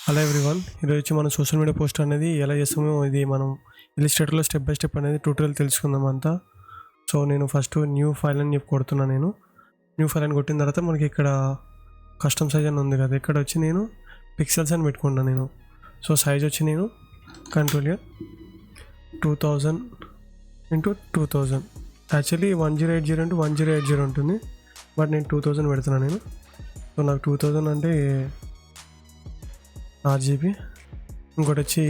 Hello everyone, ఈరోజు వచ్చి మనం సోషల్ మీడియా పోస్ట్ అనేది ఎలా చేస్తామో ఇది మనం ఇలిస్ట్రేటర్లో స్టెప్ బై స్టెప్ అనేది ట్యూటోరియల్ తెలుసుకుందాం అంతా. సో నేను ఫస్ట్ న్యూ ఫైల్ అని చెప్పి కొడుతున్నాను. నేను న్యూ ఫైల్ అని కొట్టిన తర్వాత మనకి ఇక్కడ కస్టమ్ సైజ్ అని ఉంది కదా, ఇక్కడ వచ్చి నేను పిక్సెల్స్ అని పెట్టుకున్నాను నేను. సో సైజ్ వచ్చి నేను కంట్రోల్గా 2000 × 2000, యాక్చువల్లీ 1080 × 1080 ఉంటుంది, బట్ నేను 2000 పెడుతున్నాను నేను. సో నాకు 2000 అంటే RGB. ఇంకోటి వచ్చి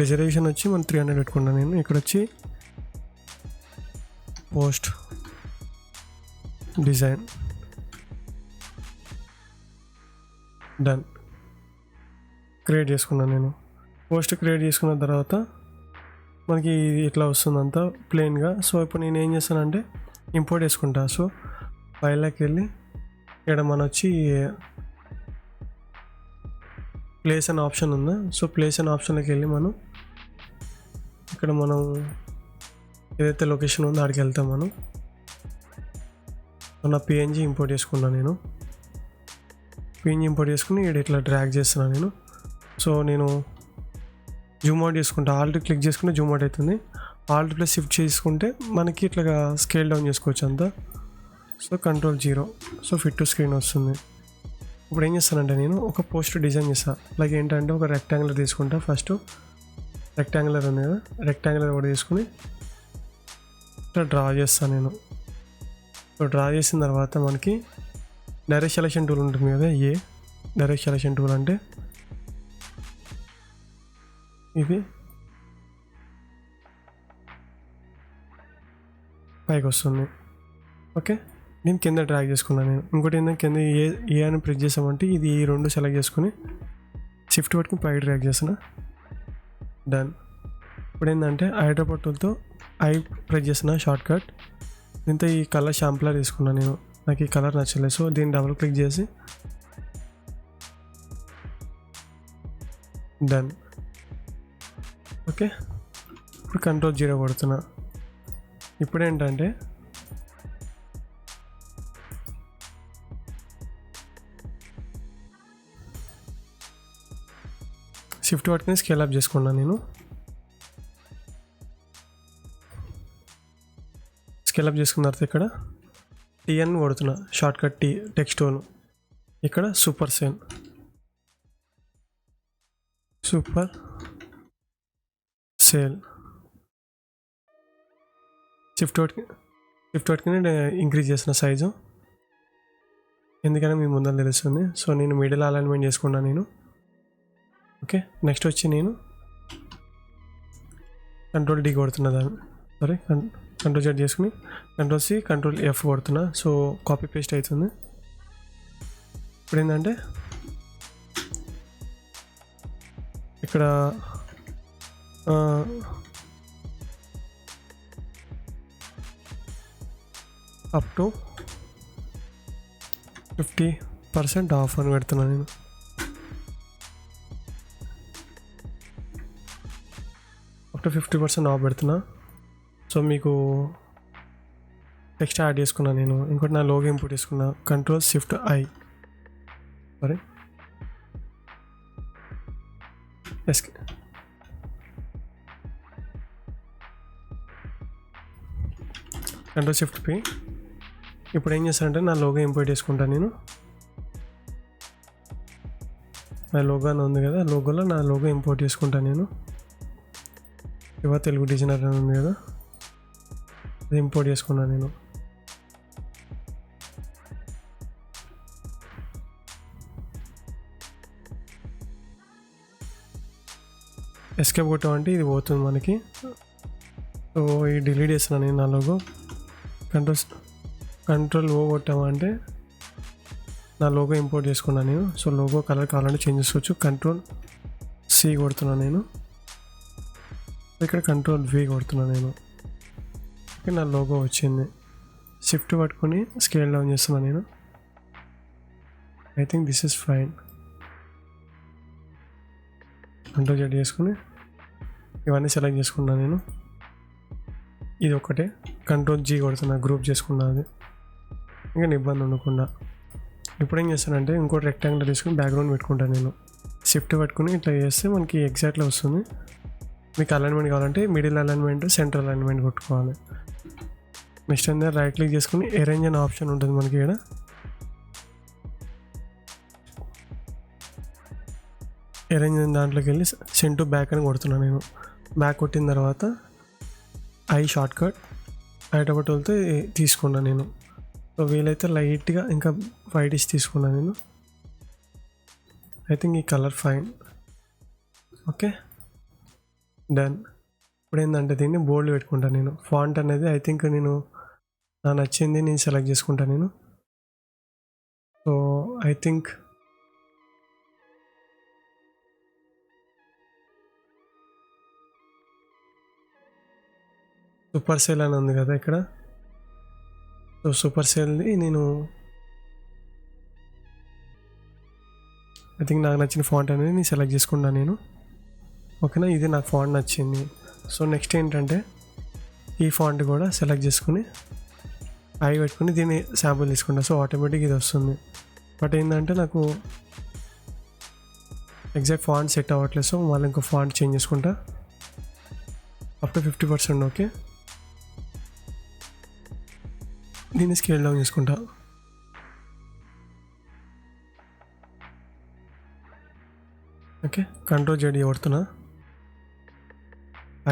రిజర్వేషన్ వచ్చి మనం 300 పెట్టుకున్నాను నేను. ఇక్కడ వచ్చి పోస్ట్ డిజైన్ డన్ క్రియేట్ చేసుకున్నాను నేను. పోస్ట్ క్రియేట్ చేసుకున్న తర్వాత మనకి ఇట్లా వస్తుందంతా ప్లెయిన్గా. సో ఇప్పుడు నేను ఏం చేస్తానంటే ఇంపోర్ట్ చేసుకుంటా. సో ఫైల్లోకి వెళ్ళి ఇక్కడ మన వచ్చి ప్లేస్ అనే ఆప్షన్ ఉందా, సో ప్లేస్ అనే ఆప్షన్లోకి వెళ్ళి మనం ఇక్కడ మనం ఏదైతే లొకేషన్ ఉందో అక్కడికి వెళ్తాం మనం. నా PNG ఇంపోర్ట్ చేసుకున్నాను నేను. PNG ఇంపోర్ట్ చేసుకుని ఇక్కడ ఇట్లా డ్రాగ్ చేస్తున్నాను నేను. సో నేను జూమ్ అవుట్ చేసుకుంటా, ఆల్ట్ క్లిక్ చేసుకుంటే జూమ్ అవుట్ అవుతుంది, ఆల్ట్ ప్లస్ షిఫ్ట్ చేసుకుంటే మనకి ఇట్లా స్కేల్ డౌన్ చేసుకోవచ్చు అంతా. So Ctrl+0, so fit to screen వస్తుంది. ఇప్పుడు ఏం చేస్తానంటే నేను ఒక పోస్ట్ డిజైన్ చేస్తాను. లైక్ ఏంటంటే ఒక రెక్టాంగులర్ తీసుకుంటా. ఫస్ట్ రెక్టాంగులర్ ఉంది కదా, రెక్టాంగులర్ కూడా తీసుకుని ఇట్లా డ్రా చేస్తాను నేను. సో డ్రా చేసిన తర్వాత మనకి డైరెక్ట్ సెలెక్షన్ టూల్ ఉంటుంది కదా, డైరెక్ట్ సెలెక్షన్ టూల్ అంటే ఇది పైకి వస్తుంది. ఓకే, నేను కింద డ్రాగ్ చేసుకున్నాను నేను. ఇంకోటి ఏంటంటే కింద ఏ అని ప్రెస్ చేసామంటే ఇది ఈ రెండు సెలెక్ట్ చేసుకుని షిఫ్ట్ పట్టుకుని పై డ్రాగ్ చేసిన డన్. ఇప్పుడు ఏంటంటే హైడ్రోపోర్ట్ టూల్తో ఐ ప్రెస్ చేసిన షార్ట్ కట్. దీంతో ఈ కలర్ షాంపులర్ తీసుకున్నాను నేను, నాకు ఈ కలర్ నచ్చలేదు. సో దీన్ని డబుల్ క్లిక్ చేసి డన్. ఓకే, ఇప్పుడు Ctrl+0 కొడుతున్నా. ఇప్పుడు ఏంటంటే షిఫ్ట్ పట్టుకుని స్కేల్ అప్ చేసుకున్నాను నేను. స్కేల్ అప్ చేసుకున్న తర్వాత ఇక్కడ TN కొడుతున్నా, short cut T text tone. ఇక్కడ సూపర్ సెల్ షిఫ్ట్ పట్టుకుని ఇంక్రీజ్ చేసిన సైజు, ఎందుకని మీ ముందర తెలుస్తుంది. సో నేను మిడిల్ అలైన్మెంట్ చేసుకున్నాను నేను. ఓకే, నెక్స్ట్ వచ్చి నేను Ctrl+D కొడుతున్నా దాన్ని, సారీ Ctrl+Z చేసుకుని Ctrl+C Ctrl+F కొడుతున్నా. సో కాపీ పేస్ట్ అవుతుంది. ఇప్పుడు ఏంటంటే ఇక్కడ అప్ టు 50% ఆఫ్ అని పెడుతున్నాను నేను. అప్ టు 50% ఆఫ్ పెడుతున్నా. సో మీకు టెక్స్ట్ యాడ్ చేసుకున్నా నేను. ఇంకోటి నా లోగో ఇంపోర్ట్ చేసుకున్నా, Ctrl+Shift+I, సారీ Ctrl+Shift+P. ఇప్పుడు ఏం చేస్తానంటే నా లోగో ఇంపోర్ట్ చేసుకుంటాను నేను. నా లోగో అని ఉంది కదా, లోగోలో నా లోగో ఇంపోర్ట్ చేసుకుంటాను నేను. ఇవా తెలుగు డిజైనర్ అని ఉంది కదా, అది ఇంపోర్ట్ చేసుకున్నాను నేను. ఎస్కేప్ కొట్టామంటే ఇది పోతుంది మనకి. సో ఇది డిలీట్ చేస్తున్నాను నేను నా లోగో. Ctrl+O కొట్టామంటే నా లోగో ఇంపోర్ట్ చేసుకున్నాను నేను. సో లోగో కలర్ కావాలంటే చేంజ్ చేసుకోవచ్చు. Ctrl+C కొడుతున్నాను నేను. ఇక్కడ Ctrl+V కొడుతున్నాను నేను. ఓకే, నా లోగో వచ్చింది. షిఫ్ట్ పట్టుకొని స్కేల్ డౌన్ చేస్తున్నాను నేను. I think this is fine. Ctrl+Z చేసుకుని ఇవన్నీ సెలెక్ట్ చేసుకున్నాను నేను. ఇది ఒకటే Ctrl+G కొడుతున్నా, గ్రూప్ చేసుకున్నది, ఇంకా ఇబ్బంది ఉండకుండా. ఇప్పుడు ఏం చేస్తానంటే ఇంకోటి రెక్టాంగులర్ తీసుకుని బ్యాక్గ్రౌండ్ పెట్టుకుంటాను నేను. షిఫ్ట్ పట్టుకుని ఇట్లా చేస్తే మనకి ఎగ్జాక్ట్గా వస్తుంది. మీకు అలైన్మెంట్ కావాలంటే మిడిల్ అలైన్మెంట్, సెంట్రల్ అలైన్మెంట్ కొట్టుకోవాలి. నెక్స్ట్ ఏంటంటే రైట్ క్లిక్ చేసుకుని అరేంజ్ అనే ఆప్షన్ ఉంటుంది మనకి ఇక్కడ. అరేంజ్ అయిన దాంట్లోకి వెళ్ళి సెండ్ టు బ్యాక్ అని కొడుతున్నాను నేను. బ్యాక్ కొట్టిన తర్వాత ఐ షార్ట్ కట్ ఐటమ్ టూల్తో తీసుకున్నాను నేను. సో వీలైతే లైట్గా ఇంకా వైటిష్ తీసుకున్నాను నేను. ఐ థింక్ ఈ కలర్ ఫైన్. Okay, done. ఇప్పుడు ఏంటంటే దీన్ని బోల్డ్ పెట్టుకుంటాను నేను. ఫాంట్ అనేది ఐ థింక్ నేను నాకు నచ్చింది నేను సెలెక్ట్ చేసుకుంటాను నేను. So I think super cell అని ఉంది కదా ఇక్కడ. సో సూపర్ సెల్ది నేను ఐ థింక్ నాకు నచ్చిన ఫాంట్ అనేది నేను సెలెక్ట్ చేసుకున్నాను నేను. ఓకేనా, ఇది నాకు ఫాంట్ నచ్చింది. సో నెక్స్ట్ ఏంటంటే ఈ ఫాంట్ కూడా సెలెక్ట్ చేసుకుని ఐ పెట్టుకుని దీన్ని శాంపుల్ తీసుకుంటా. సో ఆటోమేటిక్ ఇది వస్తుంది. బట్ ఏంటంటే నాకు ఎగ్జాక్ట్ ఫాంట్ సెట్ అవ్వట్లేదు. సో మళ్ళీ ఇంకో ఫాంట్ చేంజ్ చేసుకుంటా అప్ టు 50%. ఓకే, దీన్ని స్కేల్ డౌన్ చేసుకుంటా. ఓకే, కంట్రోల్ జెడ్ కొడుతున్నా.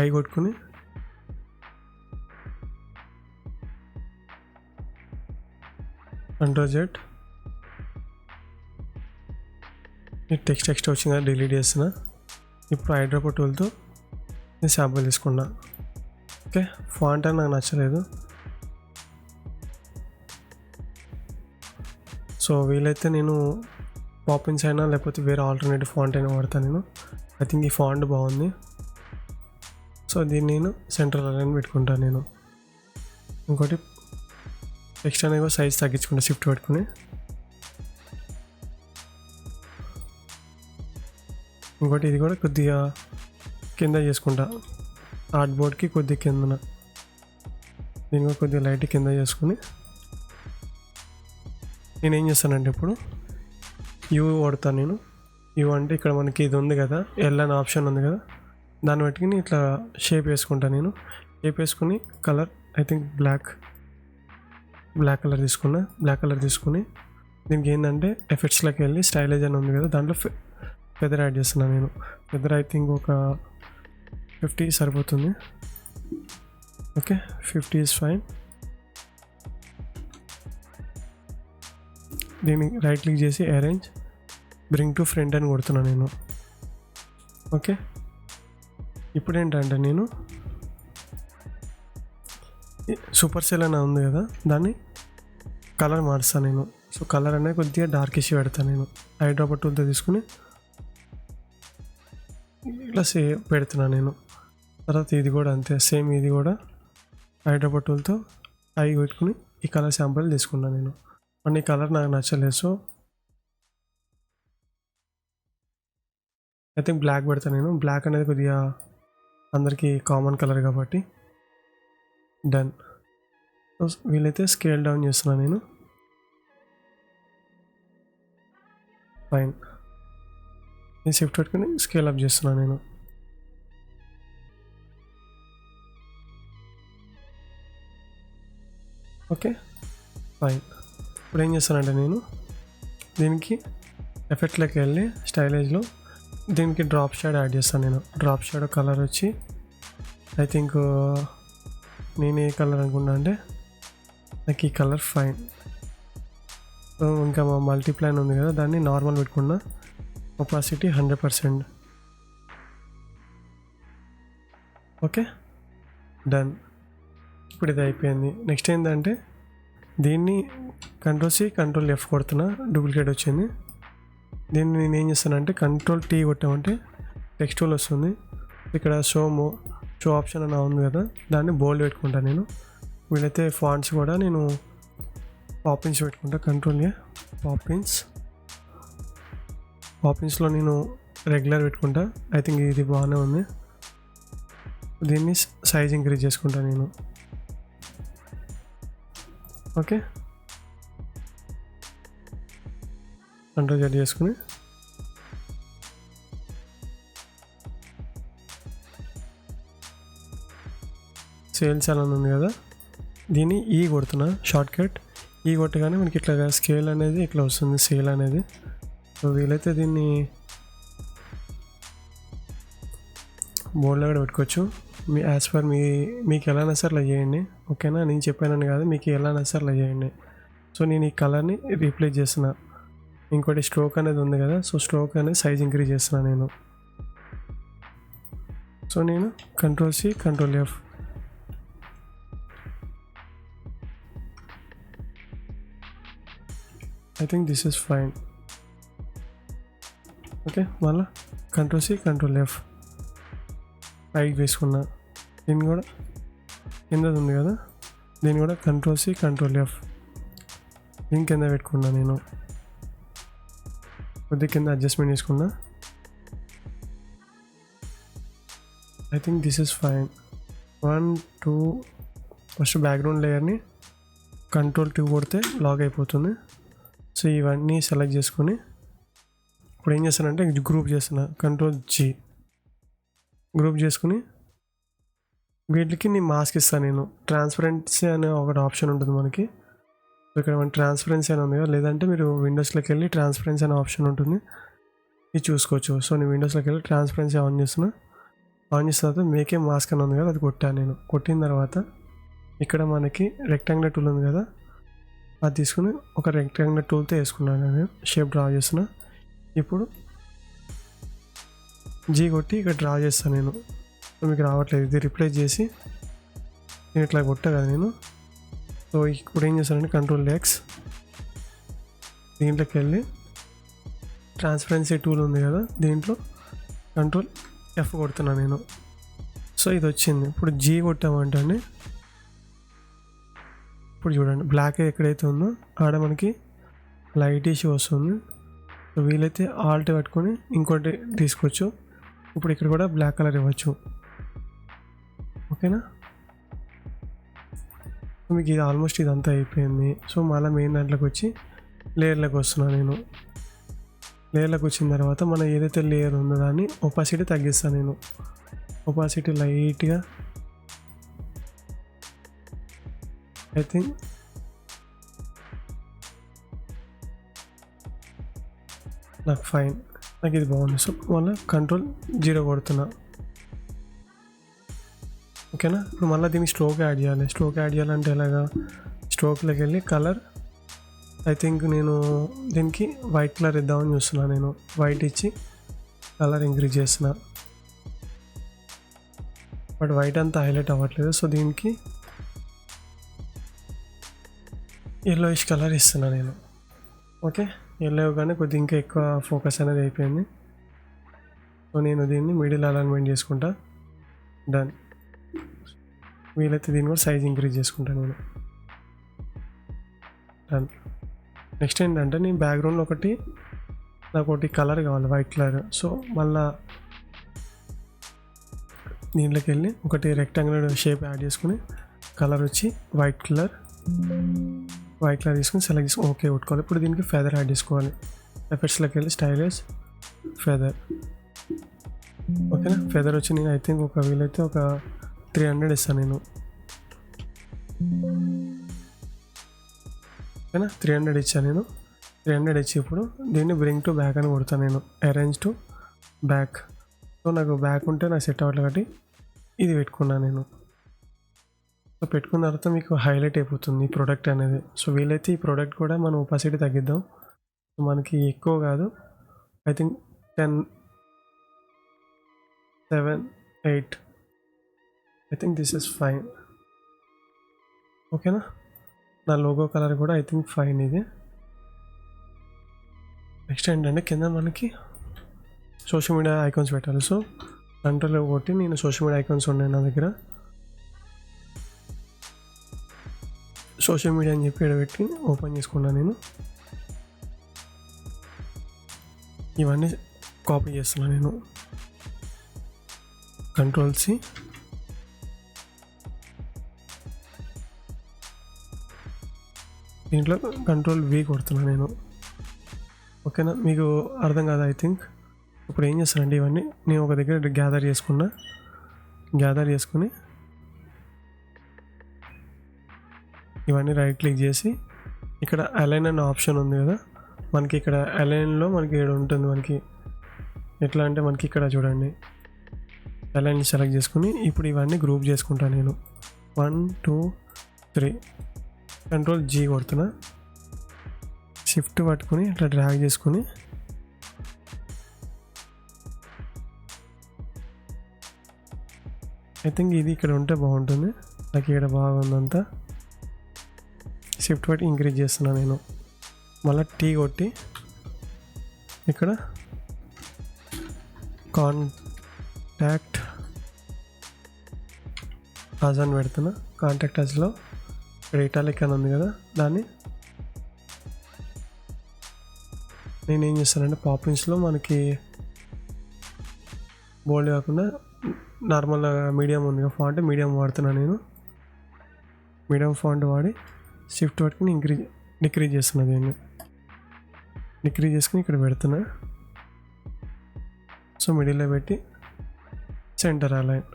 ఐ కొట్టుకుని కంట్రోల్ జెడ్ ఈ టెక్స్ట్ వచ్చింది కదా డిలీట్ చేస్తున్నా. ఇప్పుడు ఐడ్రాప్ టూల్తో నేను శాంపుల్ తీసుకున్నా. ఓకే, ఫాంట్ అని నాకు నచ్చలేదు. సో వీలైతే నేను పాపిన్స్ అయినా లేకపోతే వేరే ఆల్టర్నేటివ్ ఫాంట్ అయినా వాడతాను నేను. ఐ థింక్ ఈ ఫాంట్ బాగుంది. సో దీన్ని నేను సెంట్రల్ అలైన్ పెట్టుకుంటాను నేను. ఇంకోటి టెక్స్ట్ అనేది సైజ్ తగ్గించుకుంటా షిఫ్ట్ పెట్టుకుని. ఇంకోటి ఇది కూడా కొద్దిగా కింద చేసుకుంటా, ఆర్ట్ బోర్డ్కి కొద్దిగా కిందన. దీన్ని కూడా కొద్దిగా లైట్ కింద చేసుకుని నేనేం చేస్తానంటే ఇప్పుడు యూ వాడతాను నేను. యూ అంటే ఇక్కడ మనకి ఇది ఉంది కదా, ఎల్ అనే ఆప్షన్ ఉంది కదా, దాన్ని పెట్టుకుని ఇట్లా షేప్ వేసుకుంటాను నేను. షేప్ వేసుకుని colour I think black colour తీసుకున్నా. బ్లాక్ కలర్ తీసుకుని దీనికి ఏంటంటే ఎఫెక్ట్స్లోకి వెళ్ళి స్టైలేజ్ అని ఉంది కదా, దాంట్లో ఫెదర్ యాడ్ చేస్తున్నాను నేను. ఫెదర్ ఐ థింక్ ఒక 50 సరిపోతుంది. Okay, 50 is fine. దీన్ని రైట్ క్లిక్ చేసి అరేంజ్ బ్రింగ్ టు ఫ్రంట్ అని కొడుతున్నాను నేను. ఓకే, ఇప్పుడు ఏంటంటే నేను సూపర్ సెల్ అని ఉంది కదా, దాన్ని కలర్ మారుస్తాను నేను. సో కలర్ అనేది కొద్దిగా డార్కిష్ పెడతాను నేను. ఐడ్రాప్ టూల్తో తీసుకుని ఇట్లా పెడుతున్నాను నేను. తర్వాత ఇది కూడా అంతే సేమ్, ఇది కూడా ఐడ్రాప్ టూల్తో ఐ పెట్టుకుని ఈ కలర్ శాంపుల్ తీసుకున్నాను నేను. ఈ కలర్ నాకు నచ్చలేదు. సో ఐ థింక్ బ్లాక్ పెడతాను నేను. బ్లాక్ అనేది కొద్దిగా అందరికీ కామన్ కలర్ కాబట్టి డన్. సో వీలైతే స్కేల్ డౌన్ చేస్తున్నాను నేను. ఫైన్, నేను షిఫ్ట్ పెట్టుకుని స్కేల్ అప్ చేస్తున్నాను నేను. Okay fine. ఇప్పుడు ఏం చేస్తానంటే నేను దీనికి ఎఫెక్ట్లోకి వెళ్ళి స్టైలేజ్లో దీనికి డ్రాప్ షాడ్ యాడ్ చేస్తాను నేను. డ్రాప్ షాడ్ కలర్ వచ్చి ఐ థింక్ నేను ఏ కలర్ అనుకున్నా అంటే నాకు ఈ కలర్ ఫైన్. సో ఇంకా మా మల్టీప్లైన్ ఉంది కదా, దాన్ని నార్మల్ పెట్టుకున్నా. ఒపాసిటీ 100%. Okay done. ఇప్పుడు ఇది అయిపోయింది. నెక్స్ట్ ఏంటంటే దీన్ని Ctrl+C Ctrl+F కొడుతున్నా, డూప్లికేట్ వచ్చింది. దీన్ని నేను ఏం చేస్తానంటే Ctrl+T కొట్టామంటే టెక్స్టూల్ వస్తుంది. ఇక్కడ షో ఆప్షన్ అని ఉంది కదా, దాన్ని బోల్డ్ పెట్టుకుంటాను నేను. వీలైతే ఫాంట్స్ కూడా నేను పాపిన్స్ పెట్టుకుంటా. Ctrl+A పాపిన్స్లో నేను రెగ్యులర్ పెట్టుకుంటా. ఐ థింక్ ఇది బాగానే ఉంది. దీన్ని సైజ్ ఇంక్రీజ్ చేసుకుంటా నేను. ఓకే, Ctrl+Z చేసుకుని సేల్స్ అని ఉంది కదా, దీన్ని ఈ కొడుతున్నా షార్ట్ కట్. ఈ కొట్టగానే మనకి ఇట్లా స్కేల్ అనేది ఇట్లా వస్తుంది, సేల్ అనేది. సో వీలైతే దీన్ని బోర్డులో కూడా పెట్టుకోవచ్చు. యాజ్ పర్ మీకు ఎలా నచ్చితే అలా చేయండి, ఓకేనా. నేను చెప్పానని కాదు, మీకు ఎలా నచ్చితే అలా చేయండి. సో నేను ఈ కలర్ని రీప్లేస్ చేస్తున్నా. ఇంకోటి స్ట్రోక్ అనేది ఉంది కదా, సో స్ట్రోక్ అనేది సైజ్ ఇంక్రీజ్ చేస్తున్నా నేను. సో నేను Ctrl+C Ctrl+F. I think this is fine. Okay, మళ్ళీ Ctrl+C Ctrl+F పైకి వేసుకున్నా. దీన్ని కూడా కింద ఉంది కదా, దీన్ని కూడా Ctrl+C Ctrl+F దీని కింద పెట్టుకున్నా నేను. కొద్దిగా కింద అడ్జస్ట్మెంట్ చేసుకున్నా. I think this is fine. 1 2 first background లేయర్ని Ctrl+2 కొడితే లాక్ అయిపోతుంది. సో ఇవన్నీ సెలెక్ట్ చేసుకొని ఇప్పుడు ఏం చేస్తానంటే గ్రూప్ చేస్తున్నా. Ctrl+G గ్రూప్ చేసుకుని వీటికి నేను మాస్క్ ఇస్తాను. నేను ట్రాన్స్పరెన్సీ అనే ఒకటి ఆప్షన్ ఉంటుంది మనకి. ఇక్కడ మన ట్రాన్స్పరెన్సీ అని ఉంది కదా, లేదంటే మీరు విండోస్లోకి వెళ్ళి ట్రాన్స్పరెన్సీ అనే ఆప్షన్ ఉంటుంది, ఇది చూసుకోవచ్చు. సో నేను విండోస్లోకి వెళ్ళి ట్రాన్స్పరెన్సీ ఆన్ చేస్తున్నా. ఆన్ చేసిన తర్వాత మేకే మాస్క్ అని ఉంది కదా, అది కొట్టాను నేను. కొట్టిన తర్వాత ఇక్కడ మనకి రెక్టాంగులర్ టూల్ ఉంది కదా, అది తీసుకుని ఒక రెక్టాంగులర్ టూల్తో వేసుకున్నాను నేను. షేప్ డ్రా చేస్తున్నా. ఇప్పుడు జీ కొట్టి ఇక్కడ డ్రా చేస్తాను నేను. మీకు రావట్లేదు, ఇది రిప్లేస్ చేసి నేను ఇట్లా కొట్టా కదా నేను. సో ఇప్పుడు ఏం చేస్తానంటే Ctrl+X దీంట్లోకి వెళ్ళి ట్రాన్స్పరెన్సీ టూల్ ఉంది కదా, దీంట్లో Ctrl+F కొడుతున్నాను నేను. సో ఇది వచ్చింది. ఇప్పుడు జీ కొట్టామంటే ఇప్పుడు చూడండి, బ్లాక్ ఎక్కడైతే ఉందో ఆడ మనకి లైట్ ఇష్యూ వస్తుంది. సో వీలైతే ఆల్ట్ పెట్టుకొని ఇంకోటి తీసుకోవచ్చు. ఇప్పుడు ఇక్కడ కూడా బ్లాక్ కలర్ ఇవ్వచ్చు, ఓకేనా. మీకు ఇది ఆల్మోస్ట్ ఇదంతా అయిపోయింది. సో మళ్ళీ మెయిన్ దాంట్లోకి వచ్చి లేయర్లోకి వస్తున్నాను నేను. లేయర్లోకి వచ్చిన తర్వాత మన ఏదైతే లేయర్ ఉందో దాన్ని ఒపాసిటీ తగ్గిస్తాను నేను. ఒపాసిటీ లైట్గా, ఐ థింక్ నాకు ఫైన్, నాకు ఇది బాగుంది. సో మళ్ళీ Ctrl+0 కొడుతున్నా, ఓకేనా. ఇప్పుడు మళ్ళీ దీనికి స్ట్రోక్ యాడ్ చేయాలి. స్ట్రోక్ యాడ్ చేయాలంటే ఎలాగా, స్ట్రోక్లోకి వెళ్ళి కలర్, ఐ థింక్ నేను దీనికి వైట్ కలర్ ఇద్దామని చూస్తున్నాను నేను. వైట్ ఇచ్చి కలర్ ఇంక్రీజ్ చేస్తున్నా, బట్ వైట్ అంతా హైలైట్ అవ్వట్లేదు. సో దీనికి ఎల్లోయిష్ కలర్ ఇస్తున్నా నేను, ఓకే. ఎల్లో కానీ కొద్దిగా ఇంకా ఎక్కువ ఫోకస్ అనేది అయిపోయింది. సో నేను దీన్ని మిడిల్ అలైన్మెంట్ చేసుకుంటా. డన్. వీలైతే దీన్ని కూడా సైజ్ ఇంక్రీజ్ చేసుకుంటాను నేను. డన్. నెక్స్ట్ ఏంటంటే నేను బ్యాక్గ్రౌండ్లో నాకు ఒకటి కలర్ కావాలి, వైట్ కలర్. సో మళ్ళా దీంట్లోకి వెళ్ళి ఒకటి రెక్టాంగులర్ షేప్ యాడ్ చేసుకుని కలర్ వచ్చి వైట్ కలర్ తీసుకుని సెలెక్ట్ చేసుకుని ఓకే కొట్టుకోవాలి. ఇప్పుడు దీనికి ఫెదర్ యాడ్ చేసుకోవాలి. ఎఫెక్ట్స్లోకి వెళ్ళి స్టైలిష్ ఫెదర్, ఓకేనా. ఫెదర్ వచ్చి నేను ఐ థింక్ వీలైతే ఒక 300 ఇస్తాను నేను, ఓకేనా. 300 ఇచ్చాను నేను. 300 ఇచ్చి ఇప్పుడు దీన్ని బ్రింగ్ టు బ్యాక్ అని కొడతాను నేను. Arrange to back. సో నాకు బ్యాక్ ఉంటే నాకు సెట్ అవ్వట్లేదు కాబట్టి ఇది పెట్టుకున్నాను నేను. సో పెట్టుకున్న తర్వాత మీకు హైలైట్ అయిపోతుంది ఈ ప్రోడక్ట్ అనేది. సో వీలైతే ఈ ప్రోడక్ట్ కూడా మనం ఒపాసిటీ తగ్గిద్దాం. మనకి ఎక్కువ కాదు, I think 10 7 8 I think this is fine, ఓకేనా. నా లోగో కలర్ కూడా ఐ థింక్ ఫైన్ ఇది. నెక్స్ట్ ఏంటంటే కింద మనకి సోషల్ మీడియా ఐకాన్స్ పెట్టాలి. సో Ctrl కొట్టి నేను సోషల్ మీడియా ఐకాన్స్ ఉన్నాయి నా దగ్గర. సోషల్ మీడియా అని చెప్పి పెట్టి ఓపెన్ చేసుకున్నాను నేను. ఇవన్నీ కాపీ చేస్తున్నాను నేను. Ctrl+C దీంట్లో Ctrl+V కొడుతున్నాను నేను, ఓకేనా. మీకు అర్థం కాదు ఐ థింక్. ఇప్పుడు ఏం చేస్తానంటే ఇవన్నీ నేను ఒక దగ్గర గ్యాదర్ చేసుకుని ఇవన్నీ రైట్ క్లిక్ చేసి ఇక్కడ అలైన్ అనే ఆప్షన్ ఉంది కదా, మనకి ఇక్కడ అలైన్లో మనకి ఇక్కడ ఉంటుంది. మనకి ఎట్లా అంటే మనకి ఇక్కడ చూడండి అలైన్ సెలెక్ట్ చేసుకుని ఇప్పుడు ఇవన్నీ గ్రూప్ చేసుకుంటాను నేను. 1 2 3 కంట్రోల్ G కొడుతున్నా, షిఫ్ట్ పట్టుకుని ఇట్లా డ్రాగ్ చేసుకుని ఐ థింక్ ఇది ఇక్కడ ఉంటే బాగుంటుంది. నాకు ఇక్కడ బాగుందంతా. షిఫ్ట్ పట్టి ఇంక్రీజ్ చేస్తున్నా నేను. మళ్ళీ టీ కొట్టి ఇక్కడ కాంటాక్ట్ అజ్ అని పెడుతున్నా. కాంటాక్ట్ అజ్లో ఇక్కడ ఇటాలిక్ అని ఉంది కదా, దాన్ని నేనేం చేస్తానంటే పాపింగ్స్లో మనకి బోల్డ్ కాకుండా నార్మల్ మీడియం ఉంది కదా ఫాంట్, మీడియం వాడుతున్నా నేను. మీడియం ఫాంట్ వాడి షిఫ్ట్ పట్టుకుని డిక్రీజ్ చేస్తున్నా. దీన్ని డిక్రీజ్ చేసుకుని ఇక్కడ పెడుతున్నా. సో మిడిల్లో పెట్టి సెంటర్ అలైన్,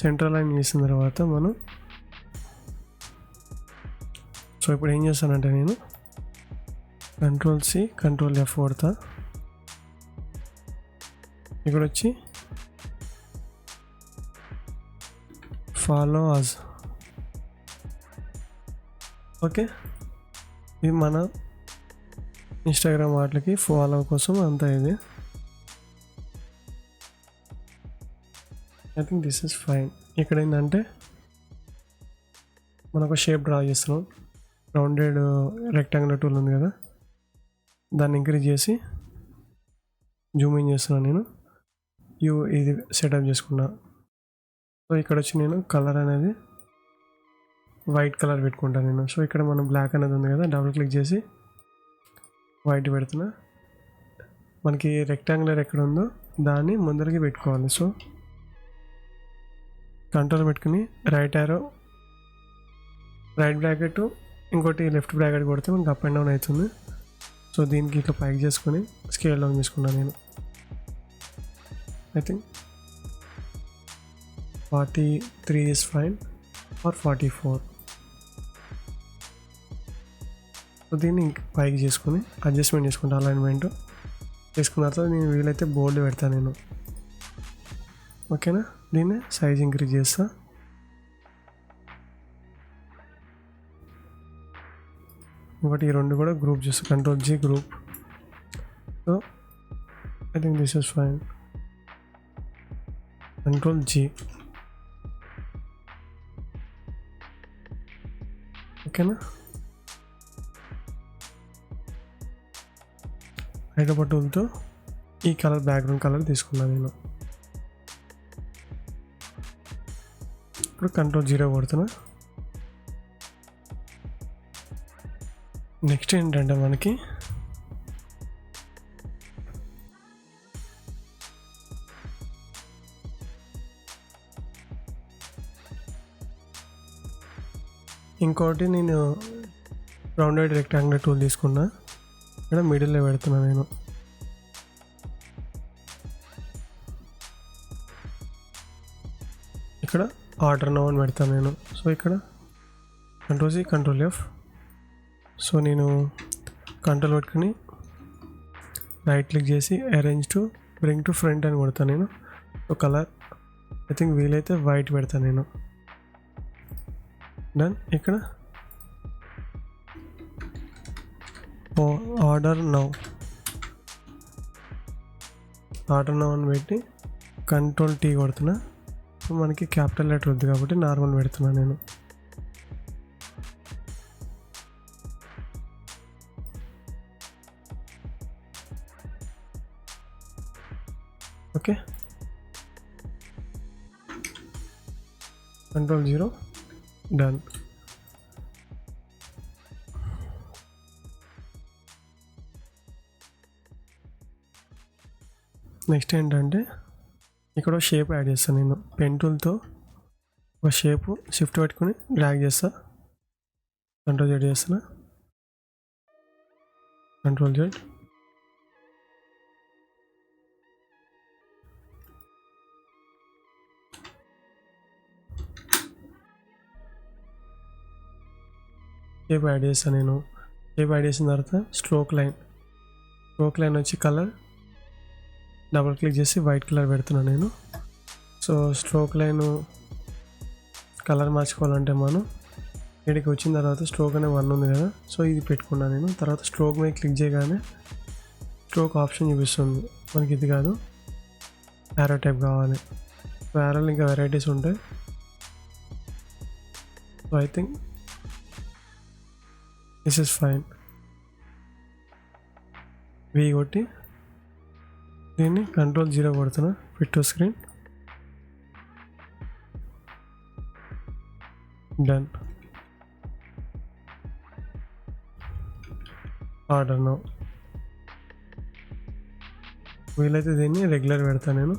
సెంటర్ అలైన్ చేసిన తర్వాత మనం సో ఇప్పుడు ఏం చేస్తానంటే నేను కంట్రోల్ C కంట్రోల్ F కొడతా. ఇక్కడ వచ్చి ఫాలో అజ్. ఓకే, ఇది మన ఇన్స్టాగ్రామ్ వాటికి ఫాలో కోసం అంతా. ఇది I think this is fine. ఇక్కడ ఏంటంటే మనం ఒక షేప్ డ్రా చేస్తున్నాం. రౌండెడ్ రెక్టాంగులర్ టూల్ ఉంది కదా, దాన్ని ఇంక్రీజ్ చేసి జూమ్ ఇన్ చేస్తున్నాను నేను. ఇది సెటప్ చేసుకున్నా. సో ఇక్కడ వచ్చి నేను కలర్ అనేది వైట్ కలర్ పెట్టుకుంటాను నేను. సో ఇక్కడ మనం బ్లాక్ అనేది ఉంది కదా, డబుల్ క్లిక్ చేసి వైట్ పెడుతున్నా. మనకి రెక్టాంగులర్ ఎక్కడ ఉందో దాన్ని ముందరికి పెట్టుకోవాలి. సో కంట్రోల్ పెట్టుకుని రైట్ యారో, రైట్ బ్రాకెట్, ఇంకోటి లెఫ్ట్ బ్రాకెట్ కొడితే మనకి అప్ అండ్ డౌన్ అవుతుంది. సో దీనికి ఇట్లా పైకి చేసుకొని స్కేల్ డౌన్ చేసుకున్నాను నేను. I think 43 is fine or 44. So దీన్ని పైకి చేసుకొని అడ్జస్ట్మెంట్ చేసుకుంటా. అలైన్మెంట్ చేసుకున్న తర్వాత నేను వీలైతే బోల్డ్ పెడతాను నేను. ఓకేనా, దీన్ని సైజ్ ఇంక్రీజ్ చేస్తా. ఇంకోటి ఈ రెండు కూడా గ్రూప్ చేస్తా. Control G group. So I think this is fine. Control G. ఓకేనా, హైడ్రోపా టూల్తో ఈ కలర్ బ్యాక్గ్రౌండ్ కలర్ తీసుకున్నాను నేను. ఇప్పుడు కంట్రోల్ 0 కొడుతున్నా. నెక్స్ట్ ఏంటంటే మనకి ఇంకోటి నేను రౌండెడ్ రెక్టాంగులర్ టూల్ తీసుకున్నా. ఇక్కడ మిడిల్లో పెడుతున్నా నేను. ఇక్కడ ఆర్డర్ నౌ అని పెడతాను నేను. సో ఇక్కడ control C control F. So నేను కంట్రోల్ పెట్టుకుని రైట్ క్లిక్ చేసి arrange to bring to front అని కొడతాను నేను. సో కలర్ ఐ థింక్ వీలైతే వైట్ పెడతాను నేను. డన్. ఇక్కడ ఆర్డర్ నౌ అని పెట్టి కంట్రోల్ T కొడుతున్నా. సో మనకి క్యాపిటల్ లెటర్ వద్దు కాబట్టి నార్మల్ పెడుతున్నా నేను. Okay, control 0 done. నెక్స్ట్ ఏంటంటే ఇక్కడ షేప్ యాడ్ చేస్తాను నేను. పెన్ టూల్తో ఒక షేపు షిఫ్ట్ పెట్టుకుని డ్రాగ్ చేస్తా. కంట్రోల్ Z చేస్తున్నా. Control Z. షేప్ యాడ్ చేస్తాను నేను. షేప్ యాడ్ చేసిన తర్వాత స్ట్రోక్ లైన్ వచ్చి కలర్ డబుల్ క్లిక్ చేసి వైట్ కలర్ పెడుతున్నాను నేను. సో స్ట్రోక్ లైన్ కలర్ మార్చుకోవాలంటే మనం ఇక్కడికి వచ్చిన తర్వాత స్ట్రోక్ అనే 1 ఉంది కదా, సో ఇది పెట్టుకున్నాను నేను. తర్వాత స్ట్రోక్ మీద క్లిక్ చేయగానే స్ట్రోక్ ఆప్షన్ చూపిస్తుంది మనకి. ఇది కాదు, యారో టైప్ కావాలి. సో యారోలు ఇంకా వెరైటీస్ ఉంటాయి. So I think this is fine. V కొట్టి దీన్ని Ctrl+0 కొడుతున్నా, fit to screen, done. Order now. వీలైతే దీన్ని రెగ్యులర్ పెడతాను నేను.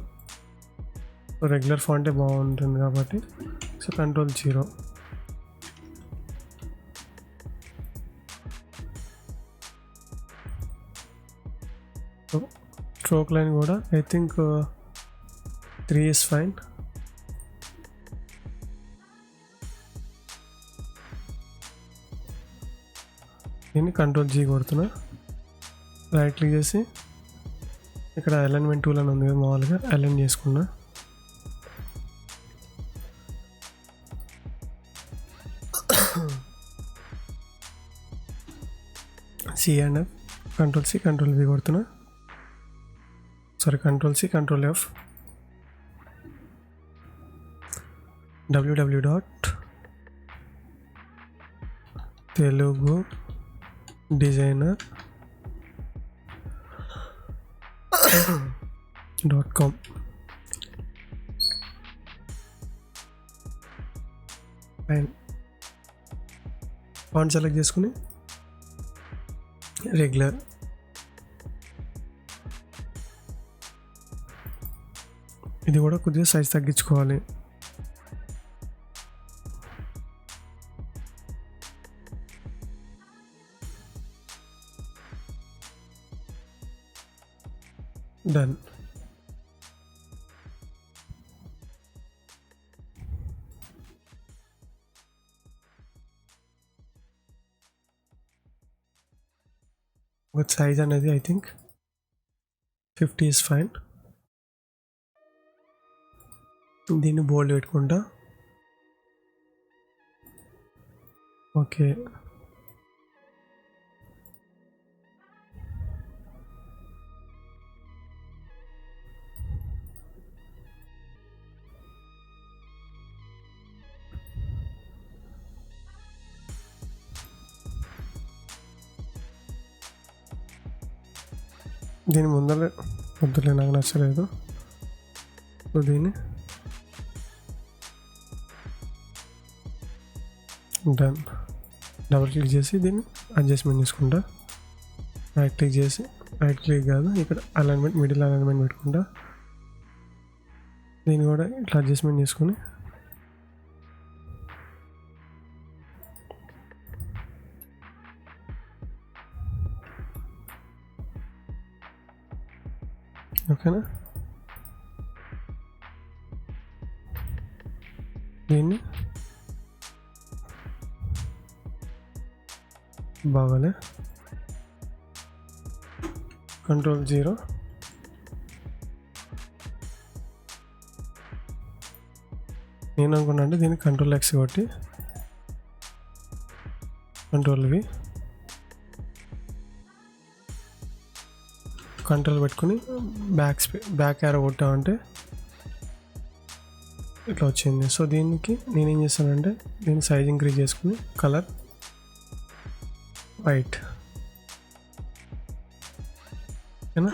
సో రెగ్యులర్ ఫాంటే బాగుంటుంది కాబట్టి so Ctrl+0. So stroke line కూడా ఐ థింక్ 3 ఇస్ ఫైన్. దీన్ని Ctrl+G కొడుతున్నా, రైట్ క్లిక్ చేసి ఇక్కడ అలైన్మెంట్ టూల్ అని ఉంది కదా, మామూలుగా అలైన్ చేసుకున్నా. C&F, Ctrl+C, Ctrl+V కొడుతున్నా. Sorry, Ctrl+C, Ctrl+F. www.telugudesigner.com. And font select చేసుకుని రెగ్యులర్. ఇది కూడా కొద్దిగా సైజ్ తగ్గించుకోవాలి. డన్. విత్ సైజ్ అనేది ఐ థింక్ 50 ఇస్ ఫైన్. దీన్ని బోల్డ్ పెట్టుకుంటా. ఓకే, దీని వద్దులే, నాకు నచ్చలేదు. సో దీన్ని డన్. డబుల్ క్లిక్ చేసి దీన్ని అడ్జస్ట్మెంట్ చేసుకుంటా. రైట్ క్లిక్ చేసి, రైట్ క్లిక్ కాదు ఇక్కడ అలైన్మెంట్, మిడిల్ అలైన్మెంట్ పెట్టుకుంటా. దీన్ని కూడా ఇట్లా అడ్జస్ట్మెంట్ చేసుకుని ఓకేనా. దీన్ని బాగాలే, Ctrl+0. నేను అనుకున్నా అంటే దీన్ని Ctrl+X కొట్టి Ctrl+V, కంట్రోల్ పెట్టుకుని బ్యాక్ యారో కొట్టామంటే ఇట్లా వచ్చింది. సో దీనికి నేనేం చేస్తానంటే దీన్ని సైజ్ ఇంక్రీజ్ చేసుకుని కలర్ వైట్, ఓకేనా.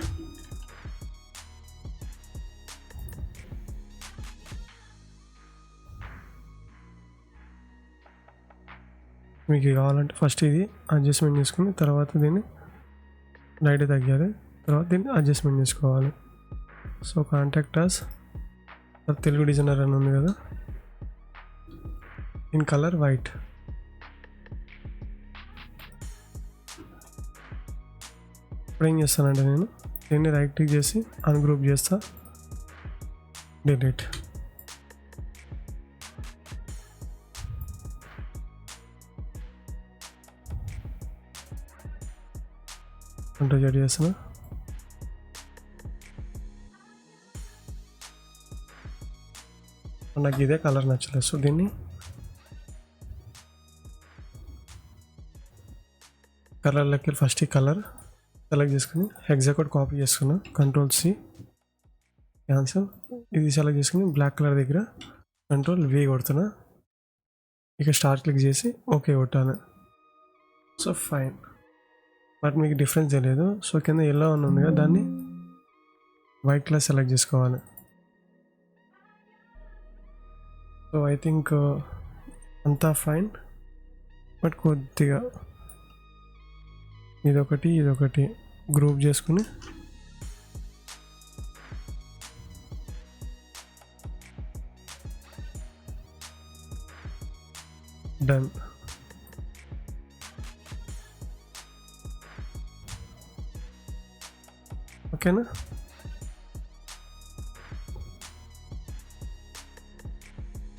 మీకు కావాలంటే ఫస్ట్ ఇది అడ్జస్ట్మెంట్ చేసుకుని తర్వాత దీన్ని లైట్ తగ్గాలి, తర్వాత దీన్ని అడ్జస్ట్మెంట్ చేసుకోవాలి. So contact us Telugu designer అని ఉంది కదా, ఇన్ కలర్ వైట్. ఇప్పుడు ఏం చేస్తానంటే నేను దీన్ని రైట్ క్లిక్ చేసి అన్గ్రూప్ చేస్తా, డిలీట్. కంట్రోల్ జెడ్ చేస్తున్నా. నాకు ఇదే కలర్ నచ్చలేదు. సో దీన్ని కలర్లోకి ఫస్ట్ ఈ కలర్ సెలెక్ట్ చేసుకుని హెక్సాకోడ్ కాపీ చేసుకున్నా. Control C cancel. ఇది సెలెక్ట్ చేసుకుని బ్లాక్ కలర్ దగ్గర కంట్రోల్ వి కొడుతున్నా. ఇక స్టార్ క్లిక్ చేసి ఓకే కొట్టాను. So fine. బట్ మీకు డిఫరెన్స్ తెలియదు. సో కింద ఎల్లో ఉంది కదా, దాన్ని వైట్ కలర్ సెలెక్ట్ చేసుకోవాలి. సో ఐ థింక్ అంతా ఫైన్. బట్ కొద్దిగా ఇదొకటి గ్రూప్ చేసుకుని డన్. ఓకేనా?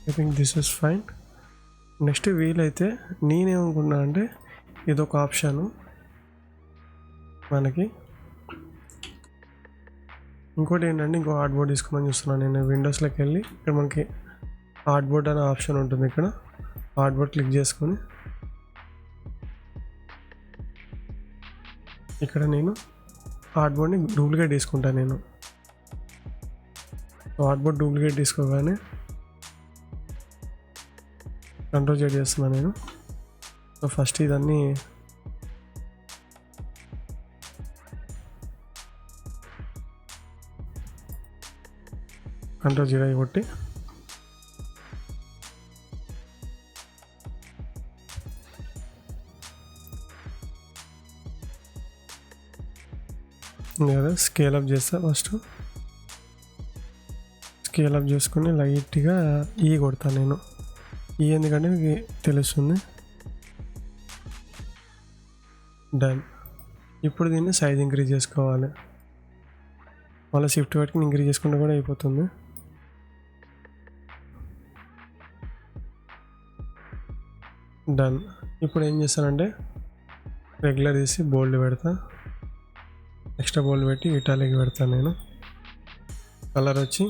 I think this is fine. Next వీలైతే నేనేమనుకున్నా అంటే ఇదొక ఆప్షను మనకి. ఇంకోటి ఏంటంటే ఇంకో ఆర్ట్బోర్డ్ తీసుకోమని చూస్తున్నాను నేను. విండోస్లోకి వెళ్ళి ఇక్కడ మనకి ఆర్ట్బోర్డ్ అనే ఆప్షన్ ఉంటుంది. ఇక్కడ ఆర్ట్బోర్డ్ క్లిక్ చేసుకొని ఇక్కడ నేను ఆర్ట్బోర్డ్ని డూప్లికేట్ తీసుకుంటాను. నేను ఆర్ట్బోర్డ్ డూప్లికేట్ తీసుకోగానే కంట్రోల్ జెడ్ చేస్తున్నాను నేను. సో ఫస్ట్ ఇదన్నీ కంట్రోల్ జెడ్ కొట్టి కదా స్కేల్ అప్ చేస్తా. ఫస్ట్ స్కేల్ అప్ చేసుకుని లైట్గా ఈ కొడతాను నేను. ఈ ఎందుకంటే మీకు తెలుస్తుంది. డన్. ఇప్పుడు దీన్ని సైజ్ ఇంక్రీజ్ చేసుకోవాలి. మళ్ళీ షిఫ్ట్ బట్టి ఇంక్రీజ్ చేసుకుంటే కూడా అయిపోతుంది. డన్. ఇప్పుడు ఏం చేస్తానంటే రెగ్యులర్ తీసి బోల్డ్ పెడతా. ఎక్స్ట్రా బోల్డ్ పెట్టి ఇటాలిక్ పెడతాను నేను. కలర్ వచ్చి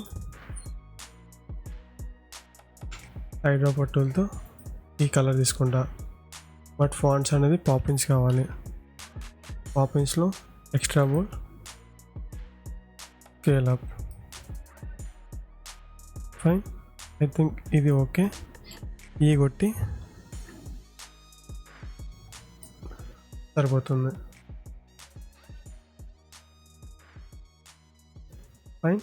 హైడ్రోపర్ టూల్తో ఈ కలర్ తీసుకుంటా. బట్ ఫాంట్స్ అనేది పాపిన్స్ కావాలి. పాపిన్స్లో extra bold, scale up. Fine. I think ఇది ఓకే. ఈ కొట్టి సరిపోతుంది. ఫైన్.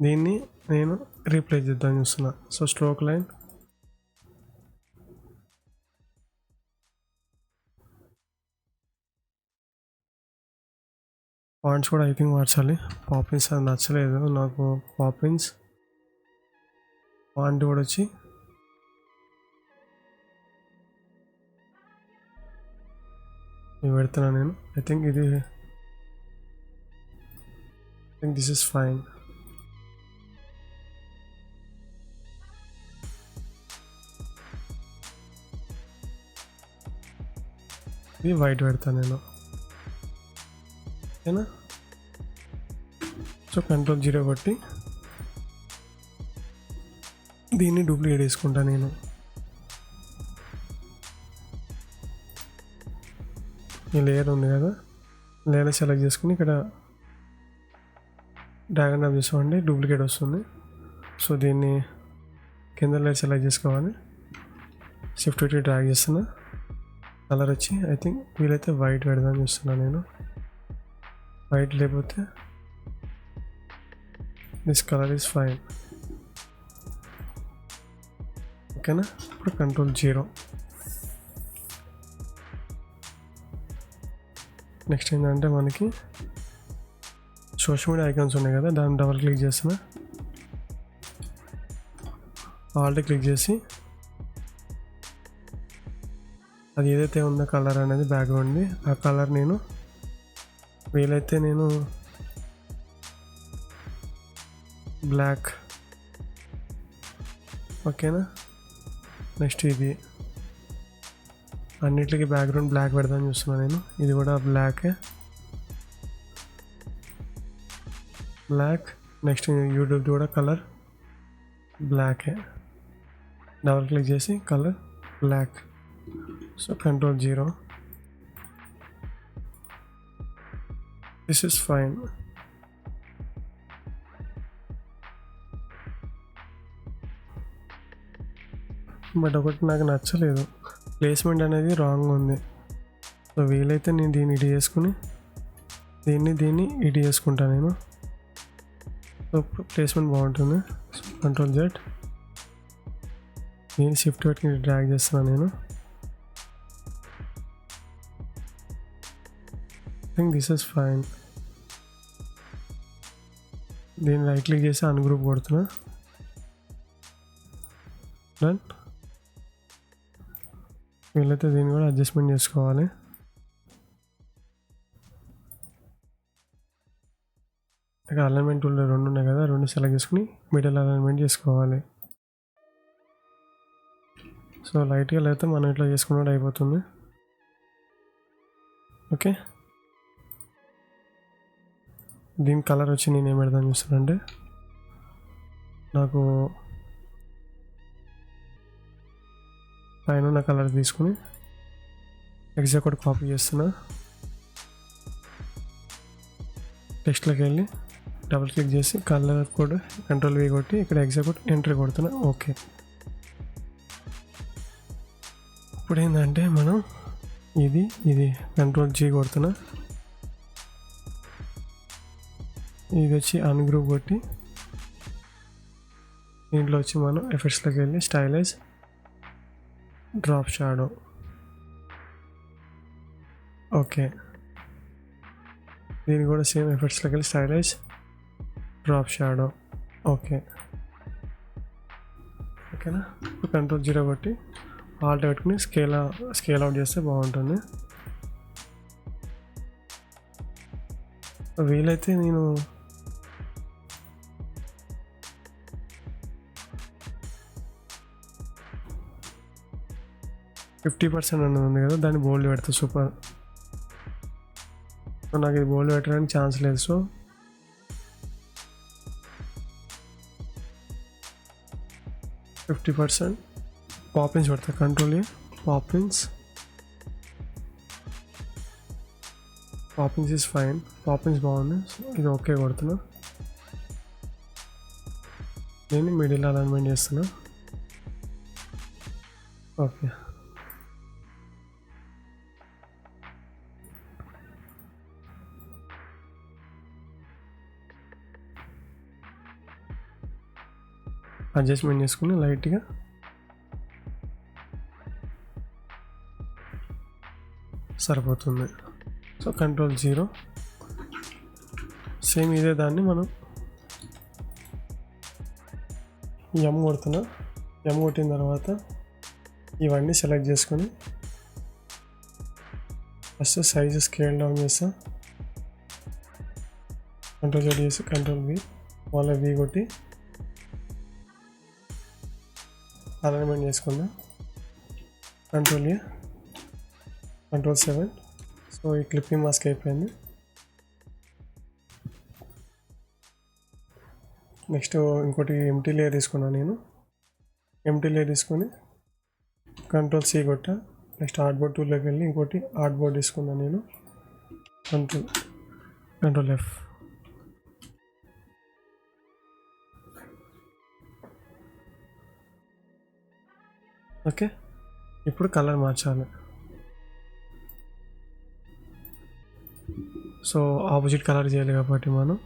దీన్ని నేను రీప్లేస్ చేద్దాం చూస్తున్నా. సో స్ట్రోక్ లైన్ ఫాంట్స్ కూడా ఐ థింక్ మార్చాలి. పాపిన్స్ అది నచ్చలేదు నాకు. పాపిన్స్ ఫాంట్ కూడా వచ్చి ఇవి పెడుతున్నా నేను. I think this is fine. ఇది వైట్ పెడతాను నేను. ఓకేనా? సో కంట్రోల్ జీరో కొట్టి దీన్ని డూప్లికేట్ చేసుకుంటాను నేను. ఈ లేయర్ ఉంది కదా, లేయర్ సెలెక్ట్ చేసుకుని ఇక్కడ డ్రాగ్ అండ్ డ్రాప్ చేసుకోండి, డూప్లికేట్ వస్తుంది. సో దీన్ని కింద లేయర్ సెలెక్ట్ చేసుకోవాలి. షిఫ్ట్ పెట్టి డ్రాగ్ చేస్తున్నా. కలర్ వచ్చి ఐ థింక్ వీలైతే వైట్ పెడదామని చూస్తున్నాను నేను. వైట్ లేకపోతే దిస్ కలర్ ఈజ్ ఫైన్. ఓకేనా? ఇప్పుడు కంట్రోల్ జీరో. నెక్స్ట్ ఏంటంటే మనకి సోషల్ మీడియా ఐకాన్స్ ఉన్నాయి కదా, దాన్ని డబుల్ క్లిక్ చేస్తున్నా. ఆల్ట్ క్లిక్ చేసి అది ఏదైతే ఉందో కలర్ అనేది బ్యాక్గ్రౌండ్ది, ఆ కలర్ నేను వీలైతే నేను బ్లాక్. ఓకేనా? నెక్స్ట్ ఇది అన్నిటికీ బ్యాక్గ్రౌండ్ బ్లాక్ పెడదామని చూస్తున్నాను నేను. ఇది కూడా బ్లాకే. బ్లాక్. నెక్స్ట్ యూట్యూబ్ కూడా కలర్ బ్లాకే, డబుల్ క్లిక్ చేసి colour black. So Ctrl+0. This is fine. But ఒకటి నాకు నచ్చలేదు, ప్లేస్మెంట్ అనేది రాంగ్ ఉంది. సో వీలైతే నేను దీన్ని ఇటు చేసుకుని దీన్ని ఇటు చేసుకుంటాను నేను. సో ప్లేస్మెంట్ బాగుంటుంది. సో Ctrl+Z, నేను షిఫ్ట్ పెట్టుకుని డ్రాగ్ చేస్తున్నాను నేను. I think this is fine. దీన్ని రైట్ క్లిక్ చేసి అన్గ్రూప్ కొడుతున్నా. డన్. వీళ్ళైతే దీన్ని కూడా అడ్జస్ట్మెంట్ చేసుకోవాలి. ఇక అలైన్మెంట్ టూల్ 2 ఉన్నాయి కదా, 2 సెలెక్ట్ చేసుకుని మిడిల్ అలైన్మెంట్ చేసుకోవాలి. సో లైట్గా లేకపోతే మనం ఇట్లా చేసుకున్నట్టు అయిపోతుంది. ఓకే, దీని కలర్ వచ్చి నేను ఏం పెడదాం చూస్తానంటే, నాకు పైన ఉన్న కలర్ తీసుకుని ఎగ్జాక్ట్ కోడ్ కాపీ చేస్తున్నా. టెక్స్ట్లోకి వెళ్ళి డబుల్ క్లిక్ చేసి కలర్ కోడ్ Ctrl+V కొట్టి ఇక్కడ ఎగ్జాక్ట్ కోడ్ ఎంట్రీ కొడుతున్నా. ఓకే, ఇప్పుడు ఏంటంటే మనం ఇది Ctrl+G కొడుతున్నా. ఇది వచ్చి అన్గ్రూప్ కొట్టి దీంట్లో వచ్చి మనం ఎఫెక్ట్స్లోకి వెళ్ళి స్టైలైజ్, డ్రాప్ షాడో. ఓకే, దీన్ని కూడా సేమ్ ఎఫెక్ట్స్లోకి వెళ్ళి స్టైలైజ్, డ్రాప్ షాడో. ఓకే, ఓకేనా. Ctrl+0 కొట్టి ఆల్ట్ పెట్టుకుని స్కేల్ అవుట్ చేస్తే బాగుంటుంది. వీలైతే నేను %50 అన్నది ఉంది కదా, దాన్ని బోల్డ్ పెడతా. సూపర్. నాకు ఇది బోల్డ్ పెట్టడానికి ఛాన్స్ లేదు. సో %50 పాపిన్స్ పెడతా. Ctrl+A, Poppins is fine. Poppins బాగుంది. సో ఇది ఓకే కొడుతున్నా. నేను మిడిల్ అలైన్మెంట్ చేస్తున్నా. ఓకే, అడ్జస్ట్మెంట్ చేసుకుని లైట్గా సరిపోతుంది. So Ctrl+0. సేమ్ ఇదే దాన్ని మనం M కొడుతున్నా. M కొట్టిన తర్వాత ఇవన్నీ సెలెక్ట్ చేసుకొని ఫస్ట్ సైజ్ స్కేల్ డౌన్ చేస్తా. Ctrl+Z చేసి Ctrl+V, మళ్ళీ V కొట్టి అలైన్మెంట్ చేసుకుందాం. Ctrl+A, Ctrl+7. సో ఈ క్లిప్పింగ్ మాస్క్ అయిపోయింది. నెక్స్ట్ ఇంకోటి ఎంటీ లేయర్ తీసుకున్నాను నేను. ఎంటీ లేయర్ తీసుకొని Ctrl+C కొట్టా. నెక్స్ట్ ఆర్ట్బోర్డ్ టూల్లోకి వెళ్ళి ఇంకోటి ఆర్ట్బోర్డ్ తీసుకున్నాను నేను. Ctrl+F. ఓకే, ఇప్పుడు కలర్ మార్చాలి. సో ఆపోజిట్ కలర్ చేయాలి కాబట్టి మనం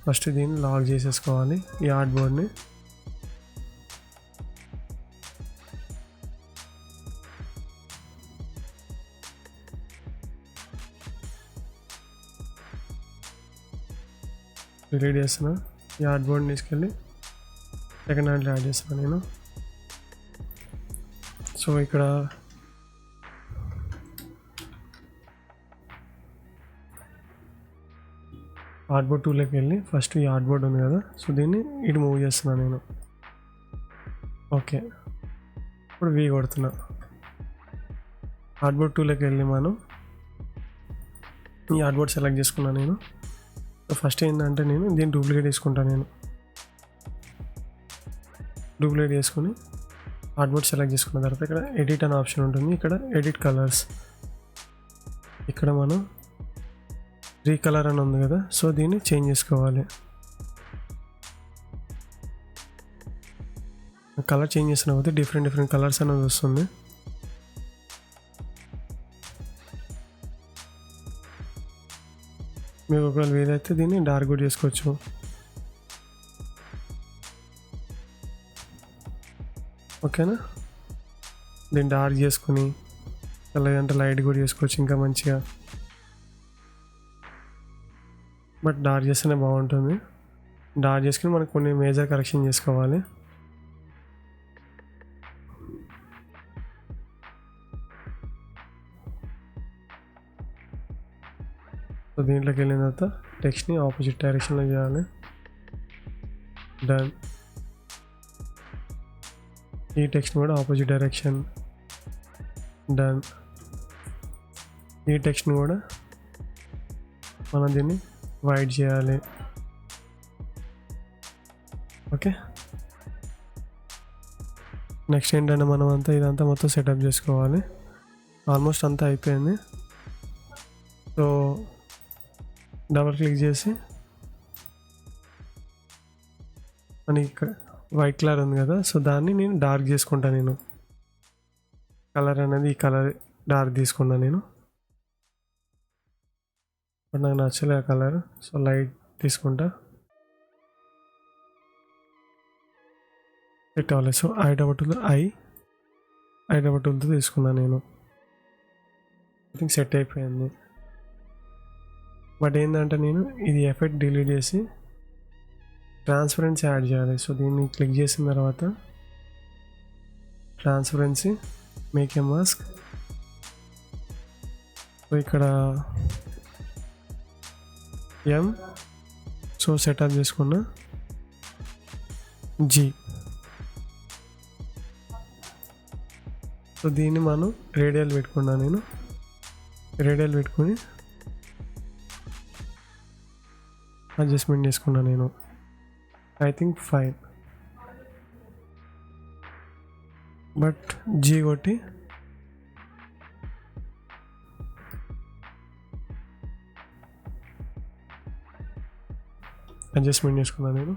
ఫస్ట్ దీన్ని లాక్ చేసేసుకోవాలి, ఈ ఆర్ట్బోర్డ్ని. డిలీట్ చేస్తున్నా. ఈ ఆర్ట్బోర్డ్ని తీసుకెళ్ళి సెకండ్ హ్యాండ్లో యాడ్ చేస్తాను నేను. సో ఇక్కడ ఆర్ట్బోర్డ్ టూల్లోకి వెళ్ళి ఫస్ట్ ఈ ఆర్ట్బోర్డ్ ఉంది కదా, సో దీన్ని ఇటు మూవ్ చేస్తున్నాను నేను. ఓకే, ఇప్పుడు V కొడుతున్నా. ఆర్ట్బోర్డ్ టూల్లోకి వెళ్ళి మనం ఈ ఆర్ట్బోర్డ్ సెలెక్ట్ చేసుకున్నాను నేను. సో ఫస్ట్ ఏంటంటే నేను దీన్ని డూప్లికేట్ తీసుకుంటాను. నేను డూప్లికేట్ చేసుకుని ఆర్ట్బోర్డ్ సెలెక్ట్ చేసుకున్న తర్వాత ఇక్కడ ఎడిట్ అనే ఆప్షన్ ఉంటుంది. ఇక్కడ ఎడిట్ కలర్స్, ఇక్కడ మనం రీకలర్ అని ఉంది కదా, సో దీన్ని చేంజ్ చేసుకోవాలి. కలర్ చేంజ్ చేసిన పోతే డిఫరెంట్ కలర్స్ అనేది వస్తుంది. మీకు ఒకవేళ వీలైతే దీన్ని డార్క్ కూడా చేసుకోవచ్చు. ఓకేనా, దీన్ని డార్క్ చేసుకుని లేదంటే లైట్ కూడా చేసుకోవచ్చు ఇంకా మంచిగా. బట్ డార్క్ చేస్తేనే బాగుంటుంది. డార్క్ చేసుకుని మనకు కొన్ని మేజర్ కరెక్షన్ చేసుకోవాలి. సో దీంట్లోకి వెళ్ళిన తర్వాత టెక్స్ట్ని ఆపోజిట్ డైరెక్షన్లో చేయాలి. డన్. ఈ టెక్స్ట్ని కూడా ఆపోజిట్ డైరెక్షన్. డన్. ఈ టెక్స్ట్ని కూడా మనం దీన్ని వైట్ చేయాలి. ఓకే, నెక్స్ట్ ఏంటంటే మనం ఇదంతా మొత్తం సెటప్ చేసుకోవాలి. ఆల్మోస్ట్ అంతా అయిపోయింది. సో డబుల్ క్లిక్ చేసి మనకి ఇక్కడ వైట్ కలర్ ఉంది కదా, సో దాన్ని నేను డార్క్ చేసుకుంటాను. నేను కలర్ అనేది ఈ కలర్ డార్క్ తీసుకున్నాను నేను, బట్ నాకు నచ్చలే ఆ కలర్, సో లైట్ తీసుకుంటా పెట్టాలి. సో ఐ డబల్ టూల్తో తీసుకున్నాను నేను. ఐ థింక్ సెట్ అయిపోయింది. బట్ ఏంటంటే నేను ఇది ఎఫెక్ట్ డిలీట్ చేసి ట్రాన్స్పరెన్సీ యాడ్ చేయాలి. సో దీన్ని క్లిక్ చేసిన తర్వాత transparency, make a mask. So ఇక్కడ ఎం, సో సెటప్ చేసుకున్న జీ. సో దీన్ని మనం రేడియల్ పెట్టుకున్నా. నేను రేడియల్ పెట్టుకుని అడ్జస్ట్మెంట్ చేసుకున్నా నేను. ఐ థింక్ 5, బట్ జీ కొట్టి అడ్జస్ట్మెంట్ చేసుకున్నాను నేను.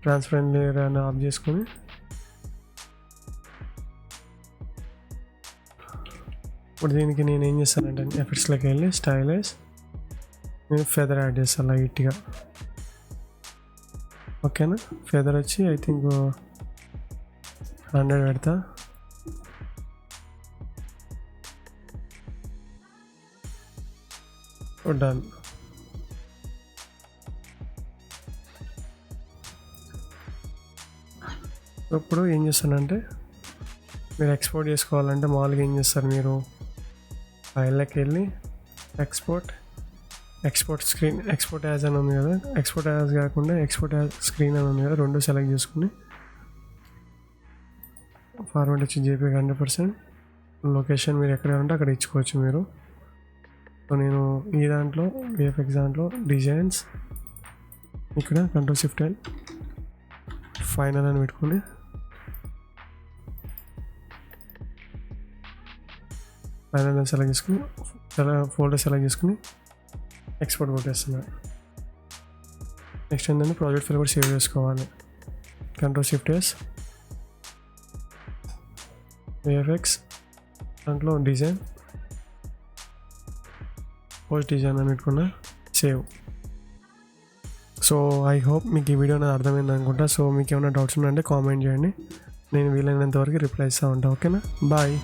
ట్రాన్స్పరెంట్ లేయర్ అని ఆఫ్ చేసుకొని ఇప్పుడు దీనికి నేను ఏం చేస్తానంటే ఎఫెక్ట్స్లోకి వెళ్ళి స్టైలైజ్, నేను ఫెదర్ యాడ్ చేస్తాను లైట్గా. ఓకేనా, ఫెదర్ వచ్చి ఐ థింక్ 100 పెడతా. డన్. ఇప్పుడు ఏం చేస్తానంటే మీరు ఎక్స్పోర్ట్ చేసుకోవాలంటే మామూలుగా ఏం చేస్తారు, మీరు ఫైల్లోకి వెళ్ళి ఎక్స్పోర్ట్ స్క్రీన్, ఎక్స్పోర్ట్ యాజ్ అని ఉంది కదా, ఎక్స్పోర్ట్ యాజ్ కాకుండా ఎక్స్పోర్ట్ యాజ్ స్క్రీన్ అని ఉంది కదా, రెండు సెలెక్ట్ చేసుకుని ఫార్మాట్ వచ్చి జేపీఈ 100%. లొకేషన్ మీరు ఎక్కడ ఉంటే అక్కడ ఇచ్చుకోవచ్చు మీరు. సో నేను ఈ దాంట్లో విఎఫ్ఎక్స్ దాంట్లో డిజైన్స్, ఇక్కడ Ctrl+Shift+L ఫైనల్ అని పెట్టుకుని ఫైనల్ అని సెలెక్ట్ చేసుకుని ఫోల్డర్ సెలెక్ట్ చేసుకుని ఎక్స్పోర్ట్ కొట్టేస్తున్నాను. నెక్స్ట్ ఏంటంటే ప్రాజెక్ట్ ఫైల్ కూడా సేవ్ చేసుకోవాలి. Ctrl+Shift+S విఎఫ్ఎక్స్ దాంట్లో డిజైన్, పోస్ట్ డిజైన్ అని పెట్టుకున్నా, సేవ్. సో ఐ హోప్ మీకు ఈ వీడియో అనేది అర్థమైంది అనుకుంటా. సో మీకు ఏమైనా డౌట్స్ ఉన్నాయంటే కామెంట్ చేయండి, నేను వీలైనంత వరకు రిప్లై ఇస్తూ ఉంటాను. ఓకేనా, బాయ్.